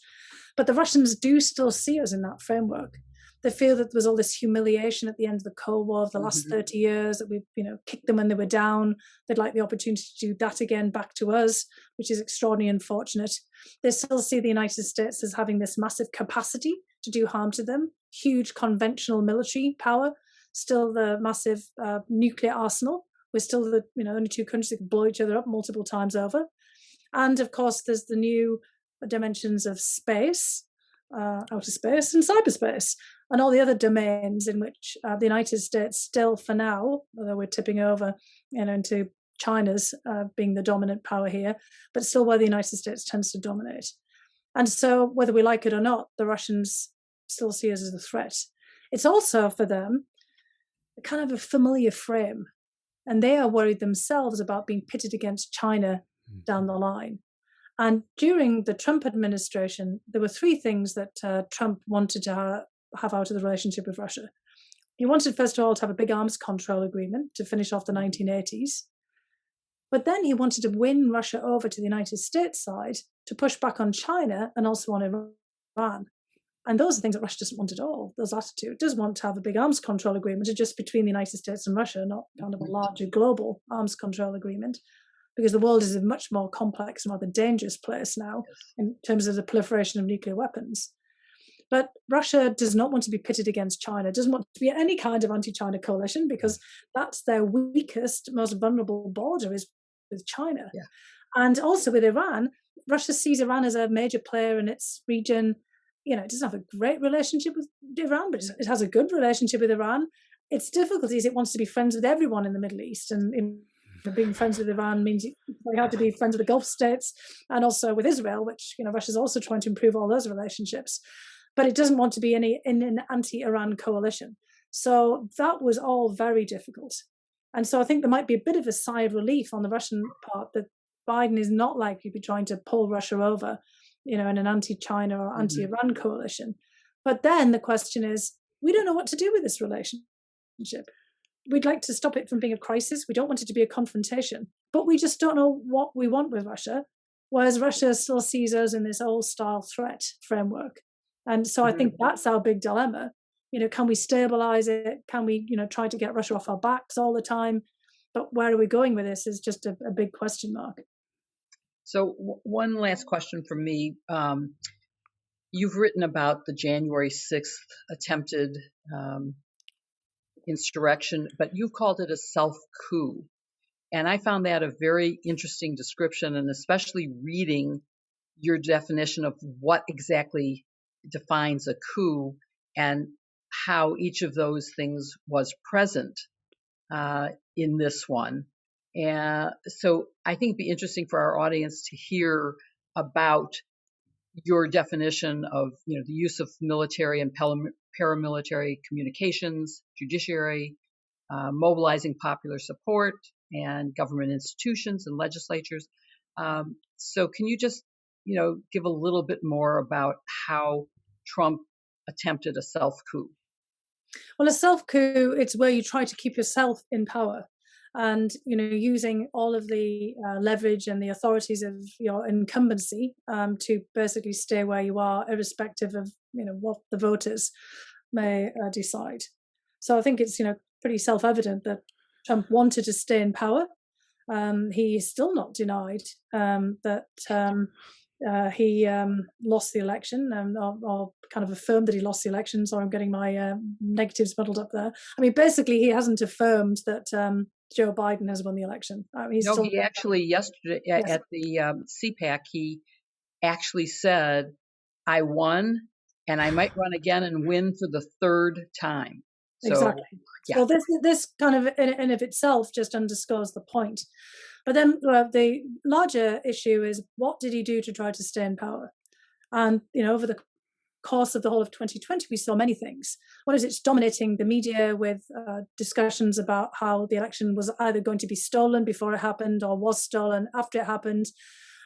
But the Russians do still see us in that framework. They feel that there was all this humiliation at the end of the Cold War of the last 30 years, that we've, kicked them when they were down. They'd like the opportunity to do that again back to us, which is extraordinarily unfortunate. They still see the United States as having this massive capacity to do harm to them, huge conventional military power, still the massive nuclear arsenal. We're still the only two countries that can blow each other up multiple times over. And of course, there's the new dimensions of space, outer space and cyberspace, and all the other domains in which the United States still, for now, although we're tipping over into China's being the dominant power here, but still where the United States tends to dominate. And so whether we like it or not, the Russians still see us as a threat. It's also for them kind of a familiar frame, and they are worried themselves about being pitted against China down the line. And during the Trump administration, there were three things that Trump wanted to have out of the relationship with Russia. He wanted, first of all, to have a big arms control agreement to finish off the 1980s. But then he wanted to win Russia over to the United States side to push back on China and also on Iran. And those are things that Russia doesn't want at all, those attitudes. It does want to have a big arms control agreement, just between the United States and Russia, not kind of a larger global arms control agreement, because the world is a much more complex and rather dangerous place now in terms of the proliferation of nuclear weapons. But Russia does not want to be pitted against China, doesn't want to be any kind of anti-China coalition, because that's their weakest, most vulnerable border is with China. Yeah. And also with Iran, Russia sees Iran as a major player in its region. It doesn't have a great relationship with Iran, but it has a good relationship with Iran. Its difficulty is it wants to be friends with everyone in the Middle East, and being friends with Iran means it's very hard to be friends with the Gulf states and also with Israel, which Russia's also trying to improve all those relationships. But it doesn't want to be in an anti-Iran coalition. So that was all very difficult. And so I think there might be a bit of a sigh of relief on the Russian part that Biden is not likely to be trying to pull Russia over, in an anti-China or anti-Iran coalition. But then the question is, we don't know what to do with this relationship. We'd like to stop it from being a crisis. We don't want it to be a confrontation, but we just don't know what we want with Russia, whereas Russia still sees us in this old-style threat framework. And so I think that's our big dilemma. Can we stabilize it? Can we, try to get Russia off our backs all the time? But where are we going with this is just a big question mark. So one last question from me. You've written about the January 6th attempted insurrection, but you've called it a self-coup. And I found that a very interesting description, and especially reading your definition of what exactly defines a coup and how each of those things was present in this one. And so I think it'd be interesting for our audience to hear about your definition of, the use of military and paramilitary communications, judiciary, mobilizing popular support, and government institutions and legislatures. So can you just, give a little bit more about how Trump attempted a self-coup? Well, a self-coup, it's where you try to keep yourself in power. And, using all of the leverage and the authorities of your incumbency to basically stay where you are, irrespective of, what the voters may decide. So I think it's, pretty self-evident that Trump wanted to stay in power. He is still not denied that he lost the election, or kind of affirmed that he lost the election. So I'm getting my negatives muddled up there. I mean, basically, he hasn't affirmed that Joe Biden has won the election. He's No, still, he actually yesterday yes, at the CPAC, he actually said, "I won, and I might run again and win for the third time." So, exactly. yeah. So this kind of in of itself just underscores the point. But then the larger issue is, what did he do to try to stay in power? And over the course of the whole of 2020, we saw many things. One is, it's dominating the media with discussions about how the election was either going to be stolen before it happened or was stolen after it happened.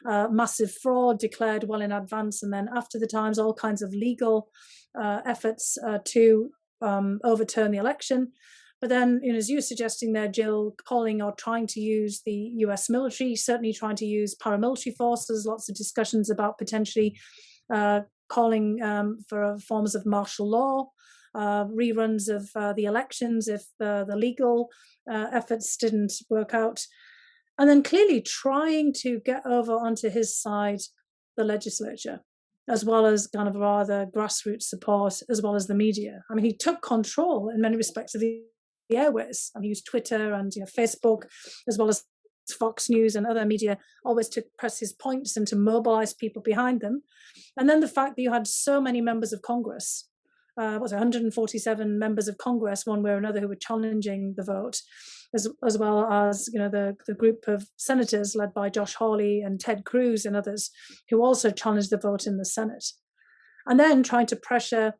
Massive fraud declared well in advance, and then after the times, all kinds of legal efforts to overturn the election. But then, as you were suggesting there, Jill, calling or trying to use the U.S. military, certainly trying to use paramilitary forces, lots of discussions about potentially calling for forms of martial law, reruns of the elections if the legal efforts didn't work out. And then clearly trying to get over onto his side the legislature, as well as kind of rather grassroots support, as well as the media. I mean, he took control in many respects of the airways. And he used Twitter and Facebook, as well as Fox News and other media, always to press his points and to mobilize people behind them. And then the fact that you had so many members of Congress, 147 members of Congress, one way or another, who were challenging the vote, as well as the group of senators led by Josh Hawley and Ted Cruz and others, who also challenged the vote in the Senate. And then trying to pressure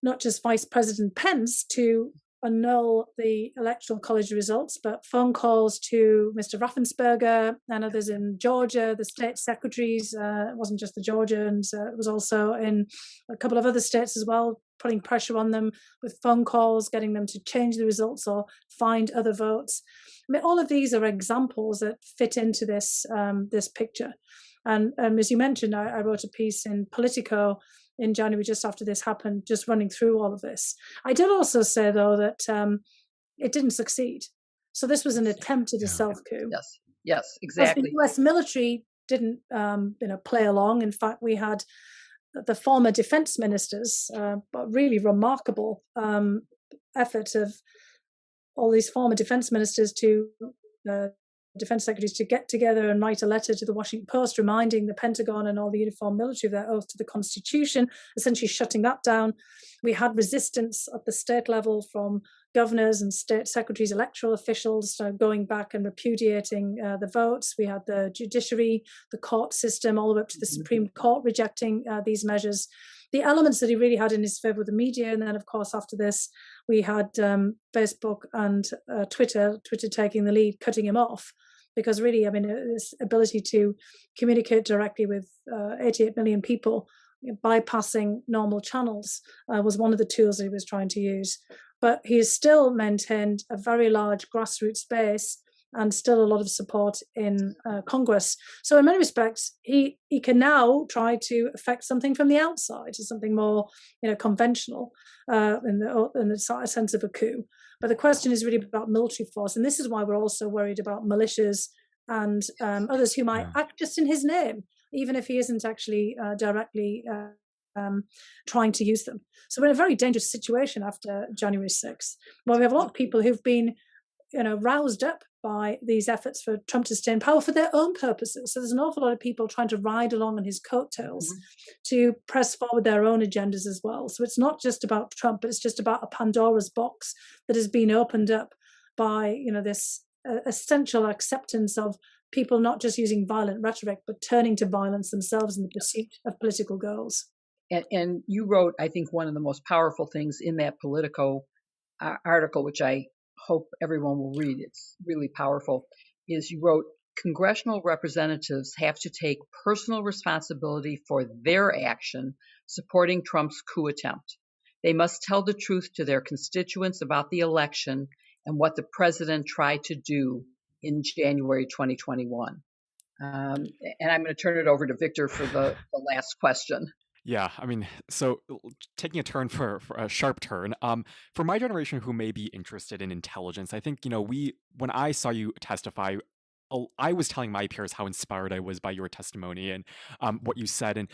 not just Vice President Pence to annul the electoral college results, but phone calls to Mr. Raffensperger and others in Georgia, the state secretaries. It wasn't just the Georgians, it was also in a couple of other states as well, putting pressure on them with phone calls, getting them to change the results or find other votes. I mean, all of these are examples that fit into this picture. And as you mentioned, I wrote a piece in Politico in January, just after this happened, just running through all of this. I did also say, though, that it didn't succeed. So this was an attempt at a self-coup. Yes, exactly. The U.S. military didn't, play along. In fact, we had the former defense ministers, but really remarkable effort of all these former defense ministers to defense secretaries to get together and write a letter to the Washington Post reminding the Pentagon and all the uniformed military of their oath to the Constitution, essentially shutting that down. We had resistance at the state level from governors and state secretaries, electoral officials going back and repudiating the votes. We had the judiciary, the court system, all the way up to the Supreme Court rejecting these measures. The elements that he really had in his favor with the media. And then, of course, after this, we had Facebook and Twitter taking the lead, cutting him off. Because really, I mean, this ability to communicate directly with 88 million people, bypassing normal channels, was one of the tools that he was trying to use. But he has still maintained a very large grassroots base and still a lot of support in Congress. So in many respects, he can now try to affect something from the outside, something more conventional in the sense of a coup. But the question is really about military force. And this is why we're also worried about militias and others who might act just in his name, even if he isn't actually directly trying to use them. So we're in a very dangerous situation after January 6th, where we have a lot of people who've been roused up by these efforts for Trump to stay in power for their own purposes. So there's an awful lot of people trying to ride along on his coattails to press forward their own agendas as well. So it's not just about Trump, but it's just about a Pandora's box that has been opened up by this essential acceptance of people not just using violent rhetoric, but turning to violence themselves in the pursuit of political goals. And you wrote, I think, one of the most powerful things in that Politico article, which I hope everyone will read, it's really powerful, is you wrote, congressional representatives have to take personal responsibility for their action supporting Trump's coup attempt. They must tell the truth to their constituents about the election and what the president tried to do in January 2021. And I'm going to turn it over to Victor for the last question. Yeah, I mean, so taking a turn for a sharp turn, for my generation who may be interested in intelligence, I think, when I saw you testify, I was telling my peers how inspired I was by your testimony and what you said. And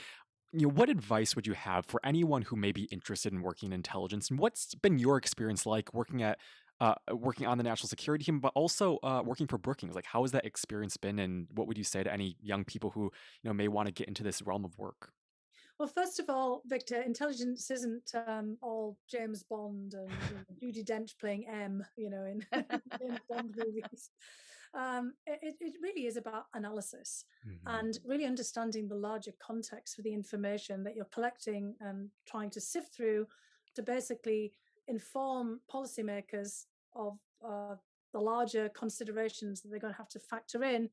what advice would you have for anyone who may be interested in working in intelligence? And what's been your experience like working on the national security team, but also working for Brookings? Like, how has that experience been, and what would you say to any young people who may want to get into this realm of work? Well, first of all, Victor, intelligence isn't all James Bond and Judi Dench playing M, in James Bond movies. It really is about analysis and really understanding the larger context for the information that you're collecting and trying to sift through to basically inform policymakers of the larger considerations that they're going to have to factor in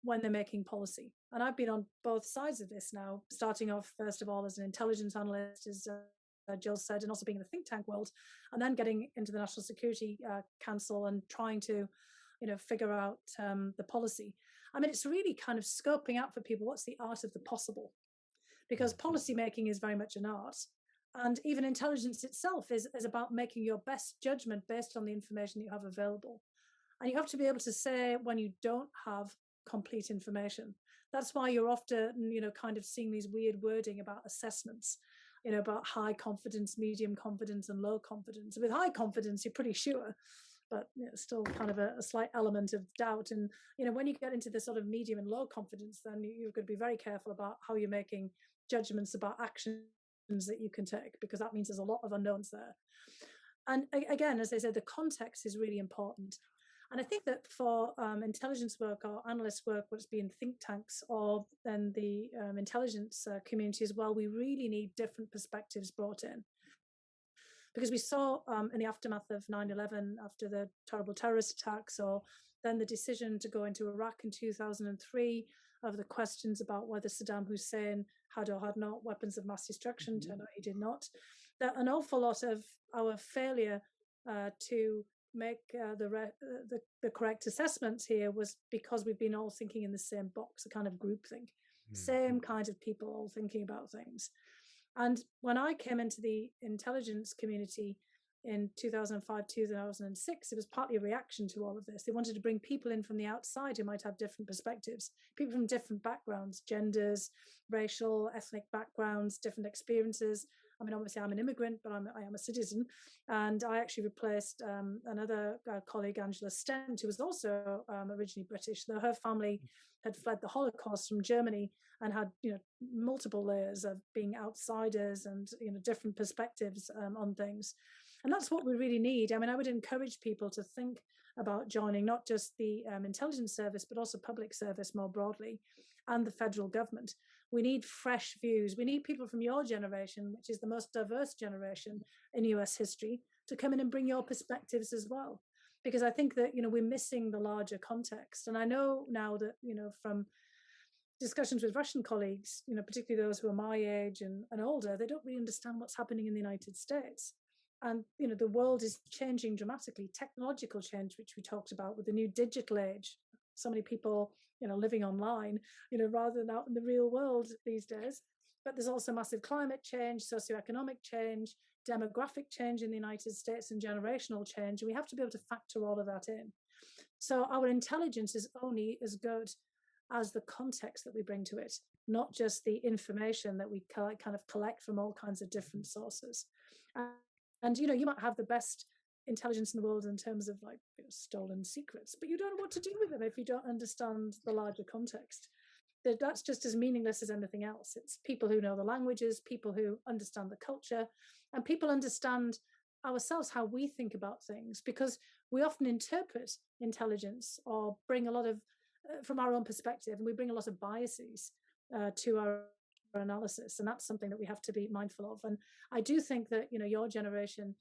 when they're making policy. And I've been on both sides of this now, starting off, first of all, as an intelligence analyst, as Jill said, and also being in the think tank world, and then getting into the National Security Council and trying to, figure out the policy. I mean, it's really kind of scoping out for people what's the art of the possible, because policy making is very much an art. And even intelligence itself is about making your best judgment based on the information that you have available. And you have to be able to say when you don't have complete information. That's why you're often, kind of seeing these weird wording about assessments, about high confidence, medium confidence, and low confidence. With high confidence, you're pretty sure, but still kind of a slight element of doubt. And, when you get into the sort of medium and low confidence, then you've got to be very careful about how you're making judgments about actions that you can take, because that means there's a lot of unknowns there. And again, as I said, the context is really important. And I think that for intelligence work or analyst work, whether it's been think tanks or then the intelligence community as well, we really need different perspectives brought in. Because we saw in the aftermath of 9/11, after the terrible terrorist attacks, or then the decision to go into Iraq in 2003, of the questions about whether Saddam Hussein had or had not weapons of mass destruction, turned out he did not. That an awful lot of our failure to make the correct assessments here was because we've been all thinking in the same box, a kind of groupthink, same kind of people all thinking about things. And when I came into the intelligence community in 2005, 2006, it was partly a reaction to all of this. They wanted to bring people in from the outside who might have different perspectives, people from different backgrounds, genders, racial, ethnic backgrounds, different experiences. I mean, obviously, I'm an immigrant, but I am a citizen. And I actually replaced another colleague, Angela Stent, who was also originally British, though her family had fled the Holocaust from Germany and had, multiple layers of being outsiders and, different perspectives on things. And that's what we really need. I mean, I would encourage people to think about joining not just the intelligence service, but also public service more broadly, and the federal government. We need fresh views. We need people from your generation, which is the most diverse generation in US history, to come in and bring your perspectives as well. Because I think that, we're missing the larger context. And I know now that, from discussions with Russian colleagues, particularly those who are my age and older, they don't really understand what's happening in the United States. And, the world is changing dramatically. Technological change, which we talked about with the new digital age. So many people, living online, rather than out in the real world these days. But there's also massive climate change, socioeconomic change, demographic change in the United States, and generational change. And we have to be able to factor all of that in. So our intelligence is only as good as the context that we bring to it, not just the information that we kind of collect from all kinds of different sources. And you might have the best intelligence in the world in terms of stolen secrets, but you don't know what to do with them if you don't understand the larger context. That's just as meaningless as anything else. It's people who know the languages, people who understand the culture, and people understand ourselves, how we think about things, because we often interpret intelligence or bring a lot of from our own perspective, and we bring a lot of biases to our analysis, and that's something that we have to be mindful of. And I do think that your generation,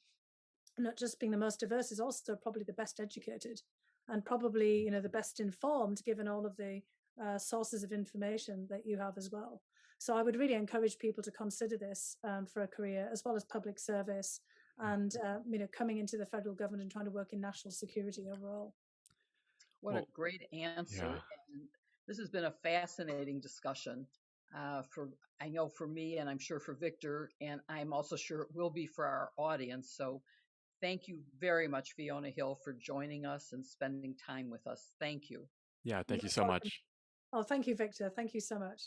not just being the most diverse, is also probably the best educated and probably the best informed, given all of the sources of information that you have as well. So I would really encourage people to consider this for a career, as well as public service and coming into the federal government and trying to work in national security overall. What a great answer. And this has been a fascinating discussion I know for me, and I'm sure for Victor, and I'm also sure it will be for our audience. So thank you very much, Fiona Hill, for joining us and spending time with us. Thank you. Yeah, thank you Most so welcome. much. Oh, thank you, Victor. Thank you so much.